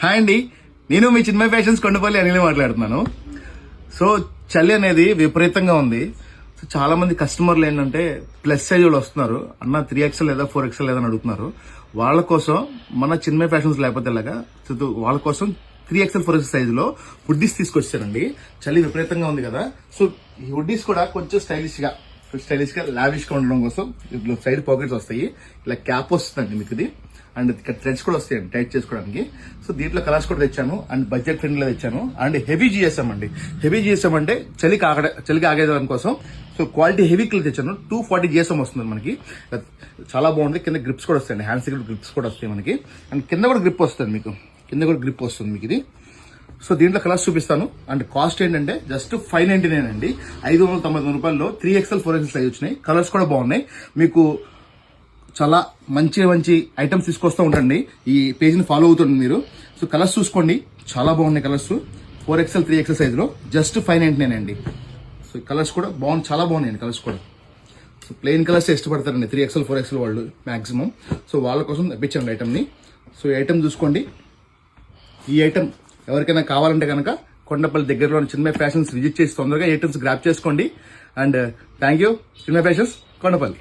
Hi అండి, నేను మీ చిన్మయ fashions Kondapalli Anil మాట్లాడుతున్నాను. సో చలి అనేది విపరీతంగా ఉంది. సో చాలా మంది కస్టమర్లు ఏంటంటే ప్లస్ సైజ్ వాళ్ళు వస్తున్నారు, అన్న 3XL లేదా 4XL లేదా అని అడుగుతున్నారు. వాళ్ళ కోసం మన చిన్మయ ఫ్యాషన్స్ లేకపోతే ఇలాగా వాళ్ళ కోసం 3XL 4XL సైజ్ లో హుడ్డీస్ తీసుకొచ్చానండి. చలి విపరీతంగా ఉంది కదా, సో ఈ హుడ్డీస్ కూడా కొంచెం స్టైలిష్ గా లావిష్ గా ఉండడం కోసం ఇట్లా సైడ్ పాకెట్స్ వస్తాయి, ఇలా క్యాప్ వస్తుందండి మీకు ఇది, అండ్ ఇక్కడ థ్రెడ్స్ కూడా వస్తాయండి టైట్ చేసుకోవడానికి. సో దీంట్లో కలర్స్ కూడా తెచ్చాను, అండ్ బడ్జెట్ ఫ్రెండ్లీలో తెచ్చాను. అండ్ హెవీ జిఎస్ఎం అండి. హెవీ జిఎస్ఎం అంటే చలికి ఆగేదాని కోసం సో క్వాలిటీ హెవీ క్లిక్ తెచ్చాను. 240 జిఎస్ఎం వస్తుంది మనకి, చాలా బాగుంది. కింద గ్రిప్స్ కూడా వస్తాయండి, హ్యాండ్స్ గ్రిప్స్ కూడా వస్తాయి మనకి, అండ్ కింద కూడా గ్రిప్ వస్తుంది మీకు, ఇది. సో దీంట్లో కలర్స్ చూపిస్తాను. అండ్ కాస్ట్ ఏంటంటే జస్ట్ 599 అండి, 599 రూపాయల్లో 3XL 4XL సైజ్ వచ్చినాయి. కలర్స్ కూడా బాగున్నాయి. మీకు చాలా మంచి ఐటమ్స్ తీసుకొస్తూ ఉండండి, ఈ పేజ్ని ఫాలో అవుతుంది మీరు. సో కలర్స్ చూసుకోండి, చాలా బాగున్నాయి కలర్స్. 4XL 3XL సైజులో జస్ట్ 599 అండి. సో కలర్స్ కూడా చాలా బాగున్నాయండి కలర్స్ కూడా. సో ప్లెయిన్ కలర్స్ ఇష్టపడతారండి 3XL 4XL వాళ్ళు మాక్సిమం. సో వాళ్ళ కోసం తెప్పించండి ఐటమ్ని. సో ఈ ఐటమ్ చూసుకోండి. ఈ ఐటమ్ ఎవరికైనా కావాలంటే కనుక కొండపల్లి దగ్గరలో చిన్మయ ఫ్యాషన్స్ విజిట్ చేసి తొందరగా ఐటమ్స్ గ్రాప్ చేసుకోండి. And thank you Chinmaya fashions Kondapalli.